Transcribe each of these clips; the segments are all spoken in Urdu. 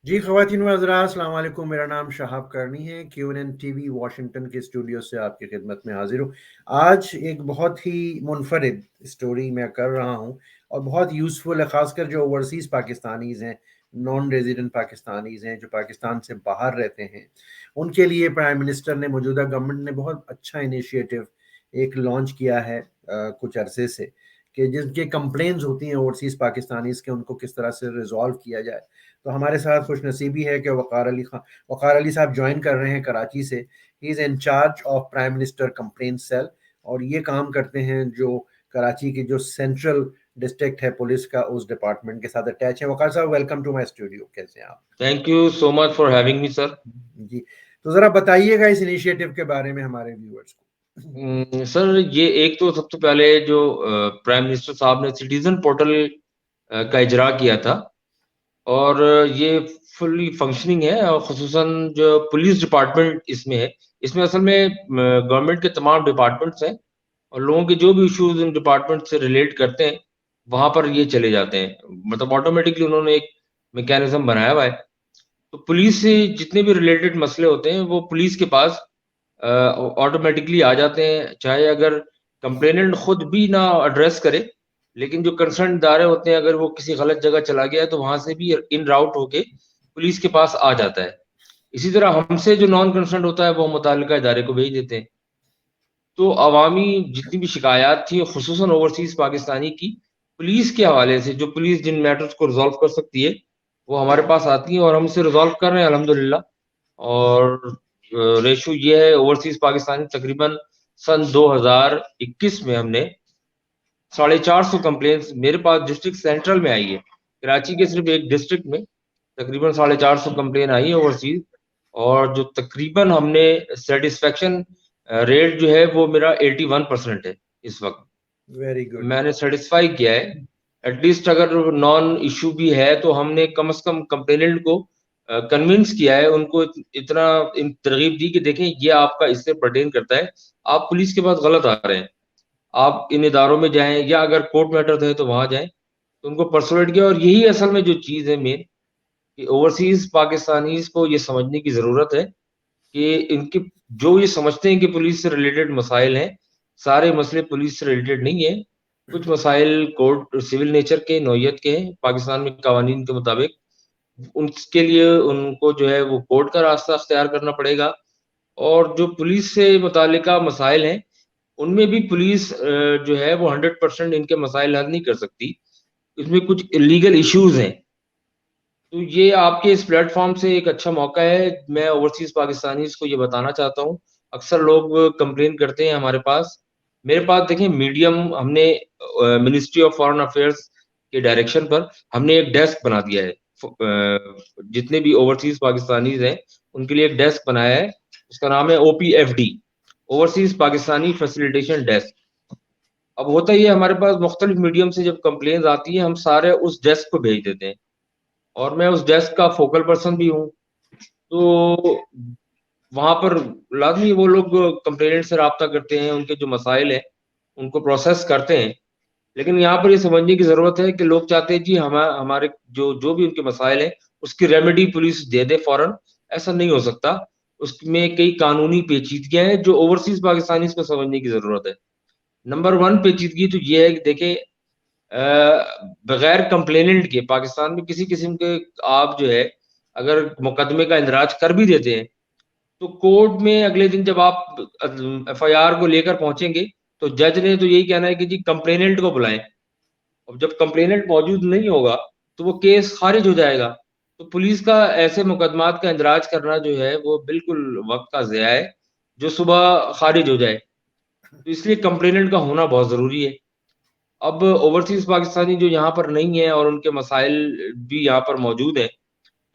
جی خواتین و حضرات، السلام علیکم. میرا نام شہاب کرنی ہے. QNN ٹی وی واشنگٹن کے اسٹوڈیو سے آپ کی خدمت میں حاضر ہوں. آج ایک بہت ہی منفرد اسٹوری میں کر رہا ہوں اور بہت یوزفل ہے، خاص کر جو اوورسیز پاکستانیز ہیں، نان ریزیڈنٹ پاکستانیز ہیں جو پاکستان سے باہر رہتے ہیں. ان کے لیے پرائم منسٹر نے، موجودہ گورنمنٹ نے بہت اچھا انیشیٹو ایک لانچ کیا ہے کچھ عرصے سے، کہ جن کے کمپلینز ہوتی ہیں اوورسیز پاکستانیز کے، ان کو کس طرح سے ریزالو کیا جائے. تو ہمارے ساتھ خوش نصیبی ہے کہ وقار علی صاحب جوائن کر رہے ہیں کراچی سے. He is in charge of prime minister complaint cell, اور یہ کام کرتے ہیں جو کراچی کی جو سینٹرل ڈسٹرکٹ ہے پولیس کا، اس ڈپارٹمنٹ کے ساتھ اٹیچ ہے. وقار صاحب، ویلکم ٹو مائی اسٹوڈیو. کیسے ہیں آپ؟ Thank you so much for having me sir. جی، تو ذرا بتائیے گا اس انیشیٹو کے بارے میں ہمارے ویورز کو. سر، یہ ایک تو سب سے پہلے جو پرائم منسٹر صاحب نے سٹیزن پورٹل کا اجرا کیا تھا، اور یہ فلی فنکشننگ ہے، اور خصوصاً جو پولیس ڈپارٹمنٹ اس میں ہے. اس میں اصل میں گورنمنٹ کے تمام ڈپارٹمنٹس ہیں، اور لوگوں کے جو بھی ایشوز ان ڈپارٹمنٹ سے ریلیٹ کرتے ہیں وہاں پر یہ چلے جاتے ہیں. مطلب آٹومیٹکلی انہوں نے ایک میکینزم بنایا ہوا ہے. تو پولیس سے جتنے بھی ریلیٹڈ مسئلے ہوتے ہیں وہ پولیس کے پاس آٹومیٹکلی آ جاتے ہیں، چاہے اگر کمپلیننٹ خود بھی نہ ایڈریس کرے، لیکن جو کنسرن ادارے ہوتے ہیں اگر وہ کسی غلط جگہ چلا گیا ہے تو وہاں سے بھی ان راؤٹ ہو کے پولیس کے پاس آ جاتا ہے. اسی طرح ہم سے جو نان کنسرنٹ ہوتا ہے وہ متعلقہ ادارے کو بھیج دیتے ہیں. تو عوامی جتنی بھی شکایات تھی، خصوصاً اوورسیز پاکستانی کی، پولیس کے حوالے سے جو پولیس جن میٹرز کو ریزالو کر سکتی ہے وہ ہمارے پاس آتی ہیں، اور ہم سے ریزالو کر رہے ہیں الحمدللہ. اور ریشو یہ ہے، اوورسیز پاکستانی تقریباً سن 2021 میں ہم نے 450 کمپلینس میرے پاس ڈسٹرکٹ سینٹرل میں آئی ہے. کراچی کے صرف ایک ڈسٹرکٹ میں تقریباً 450 کمپلین آئی ہے اوورسیز، اور جو تقریباً ہم نے سیٹسفیکشن ریٹ جو ہے وہ میرا 81% ہے اس وقت. Very good. میں نے سیٹسفائی کیا ہے. ایٹ لیسٹ اگر نان ایشو بھی ہے تو ہم نے کم از کم کمپلیننٹ کو کنونس کیا ہے، ان کو اتنا ترغیب دی کہ دیکھیں یہ آپ کا اس سے پرٹین کرتا ہے، آپ پولیس کے پاس غلط آ رہے ہیں، آپ ان اداروں میں جائیں، یا اگر کورٹ میٹر ہے تو وہاں جائیں. تو ان کو پرسویٹ کیا. اور یہی اصل میں جو چیز ہے مین، کہ اوورسیز پاکستانیز کو یہ سمجھنے کی ضرورت ہے کہ ان کی جو یہ سمجھتے ہیں کہ پولیس سے ریلیٹڈ مسائل ہیں، سارے مسئلے پولیس سے ریلیٹڈ نہیں ہیں. کچھ مسائل کورٹ سول نیچر کے، نوعیت کے ہیں پاکستان میں قوانین کے مطابق. ان کے لیے ان کو جو ہے وہ کورٹ کا راستہ اختیار کرنا پڑے گا. اور جو پولیس سے متعلقہ مسائل ہیں ان میں بھی پولیس جو ہے وہ 100% ان کے مسائل حل نہیں کر سکتی. اس میں کچھ لیگل ایشوز ہیں. تو یہ آپ کے اس پلیٹ فارم سے ایک اچھا موقع ہے. میں اوورسیز پاکستانیز کو یہ بتانا چاہتا ہوں. اکثر لوگ کمپلین کرتے ہیں ہمارے پاس. میرے پاس دیکھیں میڈیم، ہم نے منسٹری آف فارن افیئرس کے ڈائریکشن پر ہم نے ایک ڈیسک بنا دیا ہے. جتنے بھی اوورسیز پاکستانیز ہیں ان کے لیے ایک ڈیسک بنایا ہے. اس کا نام ہے OPFD، overseas Pakistani facilitation desk. اب ہوتا ہی ہے ہمارے پاس مختلف میڈیم سے جب کمپلینز آتی ہیں ہم سارے اس ڈیسک کو بھیج دیتے ہیں، اور میں اس ڈیسک کا فوکل پرسن بھی ہوں. تو وہاں پر لازمی وہ لوگ کمپلینٹ سے رابطہ کرتے ہیں، ان کے جو مسائل ہیں ان کو پروسیس کرتے ہیں. لیکن یہاں پر یہ سمجھنے کی ضرورت ہے کہ لوگ چاہتے ہیں جی ہمارے جو بھی ان کے مسائل ہیں اس کی ریمیڈی پولیس دے دے فوراً. ایسا نہیں ہو سکتا. اس میں کئی قانونی پیچیدگیاں ہیں جو اوورسیز پاکستانی کو سمجھنے کی ضرورت ہے. نمبر 1 پیچیدگی تو یہ ہے کہ دیکھیں، بغیر کمپلیننٹ کے پاکستان میں کسی قسم کے آپ جو ہے اگر مقدمے کا اندراج کر بھی دیتے ہیں تو کورٹ میں اگلے دن جب آپ FIR کو لے کر پہنچیں گے تو جج نے تو یہی کہنا ہے کہ جی کمپلیننٹ کو بلائیں. اب جب کمپلیننٹ موجود نہیں ہوگا تو وہ کیس خارج ہو جائے گا. تو پولیس کا ایسے مقدمات کا اندراج کرنا جو ہے وہ بالکل وقت کا ضیاع ہے جو صبح خارج ہو جائے. تو اس لیے کمپلیننٹ کا ہونا بہت ضروری ہے. اب اوورسیز پاکستانی جو یہاں پر نہیں ہیں اور ان کے مسائل بھی یہاں پر موجود ہیں،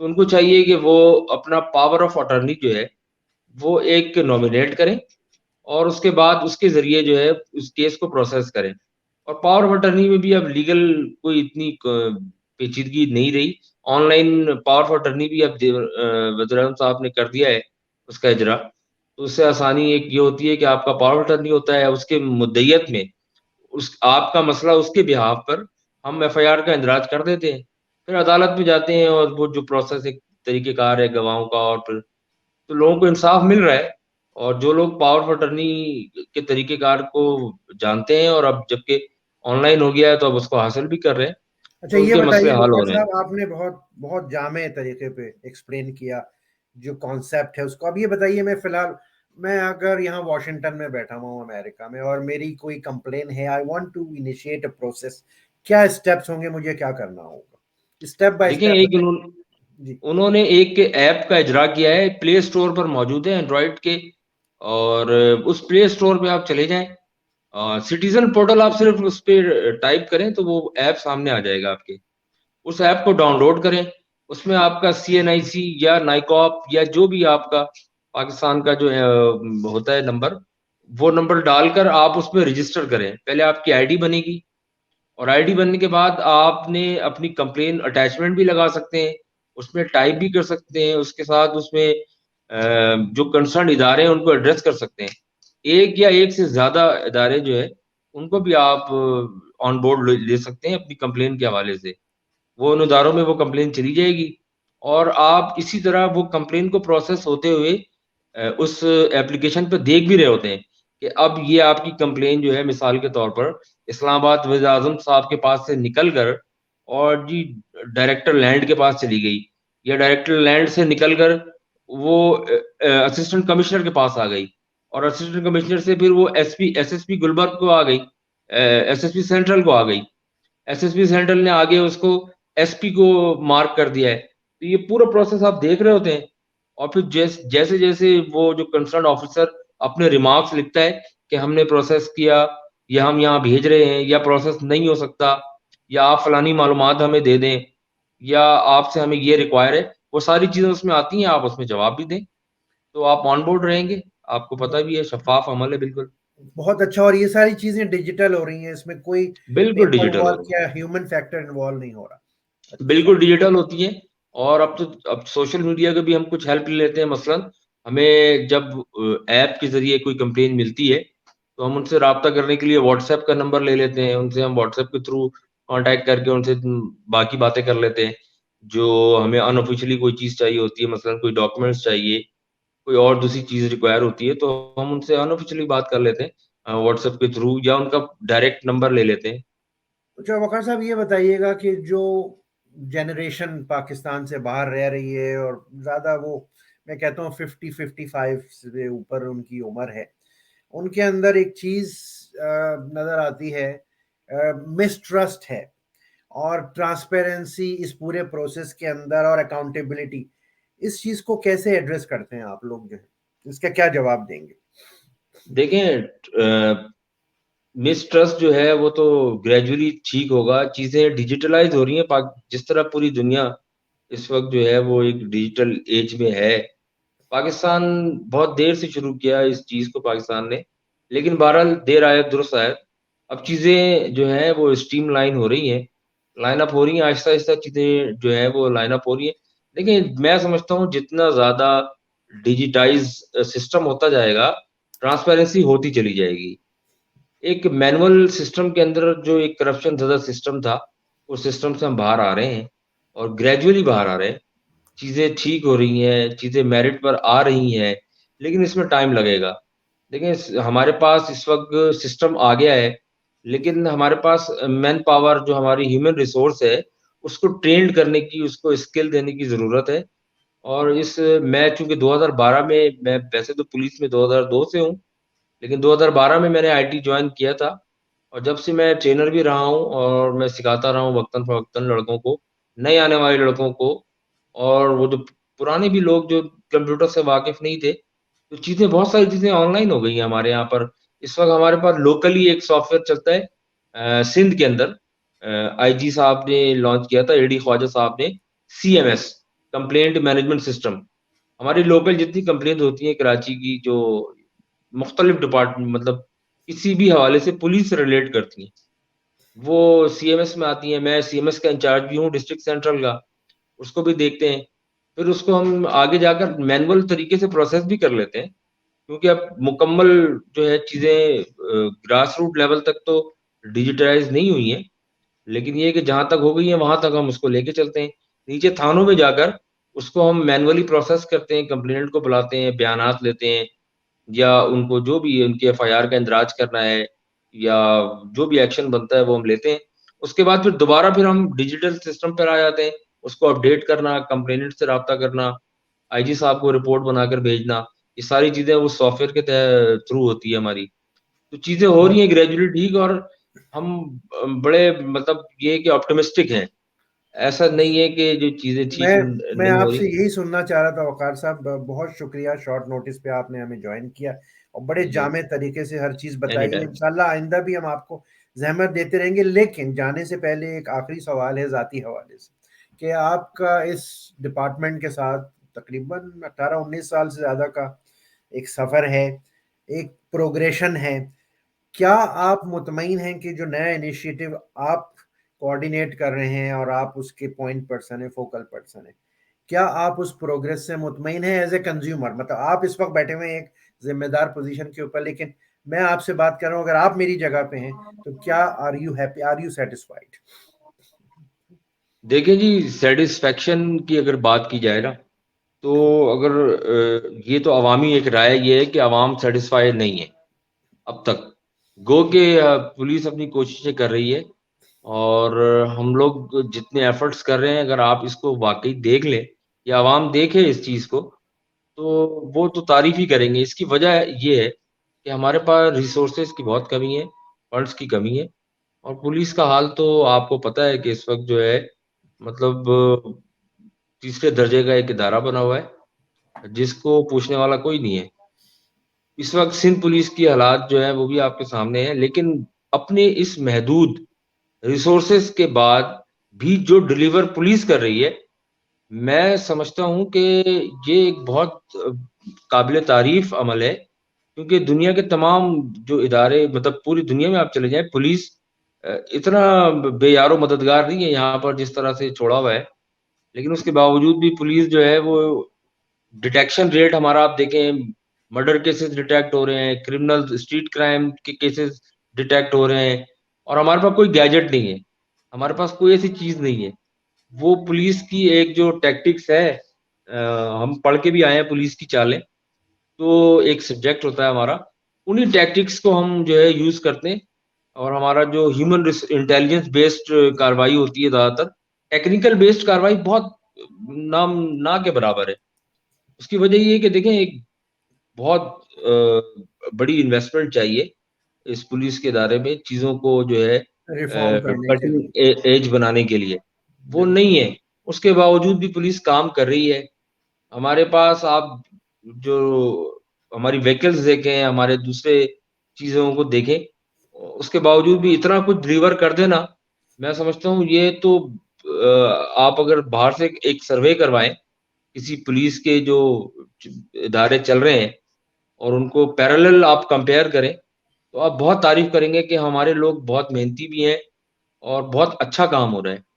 تو ان کو چاہیے کہ وہ اپنا پاور آف اٹرنی جو ہے وہ ایک نامینیٹ کریں، اور اس کے بعد اس کے ذریعے جو ہے اس کیس کو پروسیس کریں. اور پاور آف اٹرنی میں بھی اب لیگل کوئی اتنی پیچیدگی نہیں رہی. On line power of attorney بھی اب وزیر اعظم صاحب نے کر دیا ہے اس کا اجرا. تو اس سے آسانی ایک یہ ہوتی ہے کہ آپ کا پاور آف اٹرنی ہوتا ہے، اس کے مدعیت میں آپ کا مسئلہ اس کے بہاف پر ہم FIR کا اندراج کر دیتے ہیں، پھر عدالت میں جاتے ہیں اور وہ جو پروسیس ایک طریقہ کار ہے گواہوں کا، اور پھر تو لوگوں کو انصاف مل رہا ہے. اور جو لوگ پاور آف اٹرنی کے طریقہ کار کو جانتے ہیں اور اب جبکہ آن لائن ہو گیا ہے تو اب اس کو حاصل بھی کر رہے ہیں، اچھا تو ان یہ کے مسئلے بتائیے حل وقار ہو رہے ہیں. صاحب، آپ نے بہت بہت جامع طریقے پہ ایکسپلین کیا جو کانسیپٹ ہے اس کو. اب یہ بتائیے، میں فی الحال میں اگر یہاں واشنگٹن میں بیٹھا ہوں امریکہ میں، اور میری کوئی کمپلین ہے، I want to initiate a process, کیا اسٹیپس ہوں گے؟ مجھے کیا کرنا ہوگا؟ اسٹیپ بائی دیکھیں، اسٹیپ ایک بتائیے. جی انہوں نے ایک ایپ کا اجرا کیا ہے، پلے اسٹور پر موجود ہے اینڈرائڈ کے، اور اس پلے اسٹور پہ آپ چلے جائیں، سٹیزن پورٹل آپ صرف اس پہ ٹائپ کریں تو وہ ایپ سامنے آ جائے گا آپ کے. اس ایپ کو ڈاؤن لوڈ کریں، اس میں آپ کا CNIC یا نائکاپ یا جو بھی آپ کا پاکستان کا جو ہوتا ہے نمبر، وہ نمبر ڈال کر آپ اس میں رجسٹر کریں. پہلے آپ کی ID بنے گی، اور ID بننے کے بعد آپ نے اپنی کمپلین اٹیچمنٹ بھی لگا سکتے ہیں، اس میں ٹائپ بھی کر سکتے ہیں، اس کے ساتھ اس میں جو کنسرن ادارے ہیں ان کو ایڈریس کر سکتے ہیں. ایک یا ایک سے زیادہ ادارے جو ہے ان کو بھی آپ آن بورڈ لے سکتے ہیں اپنی کمپلین کے حوالے سے. وہ ان اداروں میں وہ کمپلین چلی جائے گی، اور آپ اسی طرح وہ کمپلین کو پروسیس ہوتے ہوئے اس ایپلیکیشن پہ دیکھ بھی رہے ہوتے ہیں کہ اب یہ آپ کی کمپلین جو ہے مثال کے طور پر اسلام آباد وزیر اعظم صاحب کے پاس سے نکل کر اور جی ڈائریکٹر لینڈ کے پاس چلی گئی، یا ڈائریکٹر لینڈ سے نکل کر وہ اسسٹنٹ کمشنر کے پاس آ گئی، اور اسسٹنٹ کمشنر سے پھر وہ SSP گلبرگ کو آ گئی، SSP سینٹرل کو آ گئی، SSP سینٹرل نے آگے اس کو SP کو مارک کر دیا ہے. تو یہ پورا پروسیس آپ دیکھ رہے ہوتے ہیں، اور پھر جیسے جیسے وہ جو کنسرن آفیسر اپنے ریمارکس لکھتا ہے کہ ہم نے پروسیس کیا، یا ہم یہاں بھیج رہے ہیں، یا پروسیس نہیں ہو سکتا، یا آپ فلانی معلومات ہمیں دے دیں، یا آپ سے ہمیں یہ ریکوائر ہے، وہ ساری چیزیں اس میں آتی ہیں، آپ اس میں جواب بھی دیں تو آپ آن بورڈ رہیں گے. آپ کو پتہ بھی ہے شفاف عمل ہے بالکل. بہت اچھا. اور یہ ساری چیزیں ڈیجیٹل ہو رہی ہیں، اس میں کوئی بالکل پیپر ڈیجیٹل ہو ورک رہی یا ہیومن فیکٹر انوالو نہیں ہو رہا. ہے، اچھا. بالکل ڈیجیٹل ہوتی ہیں. اور اب سوشل میڈیا کے بھی ہم کچھ ہیلپ لے لیتے ہیں. مثلا ہمیں جب ایپ کے ذریعے کوئی کمپلین ملتی ہے تو ہم ان سے رابطہ کرنے کے لیے واٹس ایپ کا نمبر لے لیتے ہیں، ان سے ہم واٹس ایپ کے تھرو کانٹیکٹ کر کے ان سے باقی باتیں کر لیتے ہیں. جو ہمیں ان آفیشلی کوئی چیز چاہیے ہوتی ہے، مثلا کوئی ڈاکومنٹس چاہیے، کوئی اور دوسری چیز ریکوائر ہوتی ہے، تو ہم ان سے ان آفیشلی بات کر لیتے ہیں واٹس ایپ کے تھرو، یا ان کا ڈائریکٹ نمبر لے لیتے ہیں. اچھا وقار صاحب، یہ بتائیے گا کہ جو جنریشن پاکستان سے باہر رہ رہی ہے، اور زیادہ وہ میں کہتا ہوں 50-55 سے اوپر ان کی عمر ہے، ان کے اندر ایک چیز نظر آتی ہے، مسٹرسٹ ہے، اور ٹرانسپیرنسی اس پورے پروسیس کے اندر، اور اکاؤنٹیبلٹی. اس چیز کو کیسے ایڈریس کرتے ہیں آپ لوگ؟ جو ہے اس کا کیا جواب دیں گے؟ دیکھیں، مس ٹرسٹ جو ہے وہ تو گریجولی ٹھیک ہوگا. چیزیں ڈیجیٹلائز ہو رہی ہیں، جس طرح پوری دنیا اس وقت جو ہے وہ ایک ڈیجیٹل ایج میں ہے. پاکستان بہت دیر سے شروع کیا اس چیز کو پاکستان نے، لیکن بہرحال دیر آئے درست آئے. اب چیزیں جو ہیں وہ اسٹریم لائن ہو رہی ہیں، لائن اپ ہو رہی ہیں، آہستہ آہستہ چیزیں جو ہیں وہ لائن اپ ہو رہی ہیں. لیکن میں سمجھتا ہوں جتنا زیادہ ڈیجیٹائز سسٹم ہوتا جائے گا، ٹرانسپیرنسی ہوتی چلی جائے گی. ایک مینول سسٹم کے اندر جو ایک کرپشن زدہ سسٹم تھا، اس سسٹم سے ہم باہر آ رہے ہیں، اور گریجولی باہر آ رہے ہیں. چیزیں ٹھیک ہو رہی ہیں، چیزیں میرٹ پر آ رہی ہیں، لیکن اس میں ٹائم لگے گا. دیکھیں ہمارے پاس اس وقت سسٹم آ گیا ہے، لیکن ہمارے پاس مین پاور جو ہماری ہیومن ریسورس ہے اس کو ٹرینڈ کرنے کی، اس کو اسکل دینے کی ضرورت ہے. اور میں چونکہ 2012 میں ویسے تو پولیس میں 2002 سے ہوں، لیکن 2012 میں نے IT جوائن کیا تھا، اور جب سے میں ٹرینر بھی رہا ہوں، اور میں سکھاتا رہا ہوں وقتاً فوقتاً لڑکوں کو، نئے آنے والے لڑکوں کو. اور وہ جو پرانے بھی لوگ جو کمپیوٹر سے واقف نہیں تھے، تو چیزیں بہت ساری چیزیں آن لائن ہو گئی ہیں ہمارے یہاں پر. اس وقت ہمارے پاس لوکلی ایک سافٹ ویئر چلتا ہے سندھ کے اندر، IG صاحب نے لانچ کیا تھا، AD خواجہ صاحب نے. CMS complaint management system. ہماری لوکل جتنی کمپلینٹ ہوتی ہیں کراچی کی، جو مختلف ڈپارٹمنٹ مطلب کسی بھی حوالے سے پولیس سے ریلیٹ کرتی ہیں، وہ CMS میں آتی ہیں. میں CMS کا انچارج بھی ہوں ڈسٹرکٹ سینٹرل کا، اس کو بھی دیکھتے ہیں. پھر اس کو ہم آگے جا کر مینول طریقے سے پروسیس بھی کر لیتے ہیں، کیونکہ اب مکمل جو ہے چیزیں گراس روٹ لیول تک تو ڈیجیٹلائز نہیں ہوئی ہیں، لیکن یہ کہ جہاں تک ہو گئی ہیں وہاں تک ہم اس کو لے کے چلتے ہیں. نیچے تھانوں میں جا کر اس کو ہم مینولی پروسیس کرتے ہیں، کمپلیننٹ کو بلاتے ہیں، بیانات لیتے ہیں، یا ان کو جو بھی ان کی ایف آئی آر کا اندراج کرنا ہے یا جو بھی ایکشن بنتا ہے وہ ہم لیتے ہیں. اس کے بعد پھر دوبارہ پھر ہم ڈیجیٹل سسٹم پر آ جاتے ہیں، اس کو اپڈیٹ کرنا، کمپلیننٹ سے رابطہ کرنا، آئی جی صاحب کو رپورٹ بنا کر بھیجنا، یہ ساری چیزیں وہ سافٹ ویئر کے تھرو ہوتی ہے ہماری. تو چیزیں ہو رہی ہیں گریجولی ٹھیک، اور ہم بڑے مطلب یہ کہ آپٹمسٹک ہیں. ایسا نہیں ہے کہ جو چیزیں ٹھیک میں نہیں ہو آپ رہی. سے یہی سننا چاہ رہا تھا وقار صاحب، بہت شکریہ، شارٹ نوٹس پہ آپ نے ہمیں جوائن کیا اور بڑے جی جامع طریقے سے ہر چیز اینی بتائی. ٹائم. انشاءاللہ آئندہ بھی ہم آپ کو زحمت دیتے رہیں گے. لیکن جانے سے پہلے ایک آخری سوال ہے ذاتی حوالے سے، کہ آپ کا اس ڈپارٹمنٹ کے ساتھ تقریباً 18-19 سال سے زیادہ کا ایک سفر ہے، ایک پروگریشن ہے. کیا آپ مطمئن ہیں کہ جو نیا انیشیٹو آپ کوآرڈینیٹ کر رہے ہیں اور آپ اس کے پوائنٹ پرسن ہیں، فوکل پرسن ہیں، کیا آپ اس پروگریس سے مطمئن ہیں ایز اے کنزیومر؟ مطلب آپ اس وقت بیٹھے ہوئے ہیں ایک ذمہ دار پوزیشن کے اوپر، لیکن میں آپ سے بات کر رہا ہوں، اگر آپ میری جگہ پہ ہیں تو کیا are you happy, are you satisfied? دیکھیں جی، سیٹسفیکشن کی اگر بات کی جائے نا، تو اگر یہ تو عوامی ایک رائے یہ ہے کہ عوام سیٹسفائی نہیں ہے اب تک. گو کہ پولیس اپنی کوششیں کر رہی ہے، اور ہم لوگ جتنے ایفرٹس کر رہے ہیں، اگر آپ اس کو واقعی دیکھ لیں یا عوام دیکھے اس چیز کو، تو وہ تو تعریف ہی کریں گے. اس کی وجہ یہ ہے کہ ہمارے پاس ریسورسز کی بہت کمی ہے، فنڈس کی کمی ہے. اور پولیس کا حال تو آپ کو پتہ ہے کہ اس وقت جو ہے مطلب تیسرے درجے کا ایک ادارہ بنا ہوا ہے جس کو پوچھنے والا کوئی نہیں ہے. اس وقت سندھ پولیس کی حالات جو ہے وہ بھی آپ کے سامنے ہیں، لیکن اپنے اس محدود ریسورسز کے بعد بھی جو ڈلیور پولیس کر رہی ہے، میں سمجھتا ہوں کہ یہ ایک بہت قابل تعریف عمل ہے. کیونکہ دنیا کے تمام جو ادارے، مطلب پوری دنیا میں آپ چلے جائیں، پولیس اتنا بے یار و مددگار نہیں ہے یہاں پر جس طرح سے چھوڑا ہوا ہے. لیکن اس کے باوجود بھی پولیس جو ہے وہ ڈیٹیکشن ریٹ ہمارا آپ دیکھیں، مرڈر کیسز ڈیٹیکٹ ہو رہے ہیں، کرمنل اسٹریٹ کرائم کے کیسز ڈیٹیکٹ ہو رہے ہیں، اور ہمارے پاس کوئی گیجٹ نہیں ہے، ہمارے پاس کوئی ایسی چیز نہیں ہے. وہ پولیس کی ایک جو ٹیکٹکس ہے، ہم پڑھ کے بھی آئے ہیں پولیس کی چالیں، تو ایک سبجیکٹ ہوتا ہے ہمارا، انہی ٹیکٹکس کو ہم جو ہے یوز کرتے ہیں. اور ہمارا جو ہیومن انٹیلیجنس بیسڈ کاروائی ہوتی ہے، زیادہ تر ٹیکنیکل بیسڈ کاروائی بہت نام نہ کے برابر ہے. اس کی وجہ یہ ہے کہ دیکھیں، ایک بہت بڑی انویسٹمنٹ چاہیے اس پولیس کے ادارے میں، چیزوں کو جو ہے ریفارم کرنے کے کٹنگ لیے؟ ایج بنانے کے لیے. وہ بالکل. نہیں ہے. اس کے باوجود بھی پولیس کام کر رہی ہے. ہمارے پاس آپ جو ہماری وہیکلز دیکھیں، ہمارے دوسرے چیزوں کو دیکھیں، اس کے باوجود بھی اتنا کچھ ڈلیور کر دینا، میں سمجھتا ہوں یہ تو آپ اگر باہر سے ایک سروے کروائیں کسی پولیس کے جو ادارے چل رہے ہیں اور ان کو پیرالل آپ کمپیئر کریں، تو آپ بہت تعریف کریں گے کہ ہمارے لوگ بہت محنتی بھی ہیں اور بہت اچھا کام ہو رہا ہے.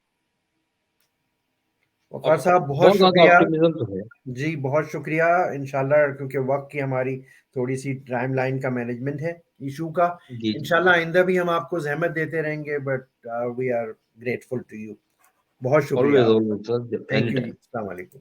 وقار صاحب بہت بہت زیادہ شکریہ. آپٹیمزم تو ہے. جی بہت شکریہ. انشاءاللہ کیونکہ وقت کی ہماری تھوڑی سی ٹائم لائن کا مینجمنٹ ہے ایشو کا. جی جی انشاءاللہ آئندہ بھی ہم آپ کو زحمت دیتے رہیں گے، but we are grateful to you. بہت شکریہ آلویز آپ کا. Always sir, any thank you جی، ٹائم. السلام علیکم.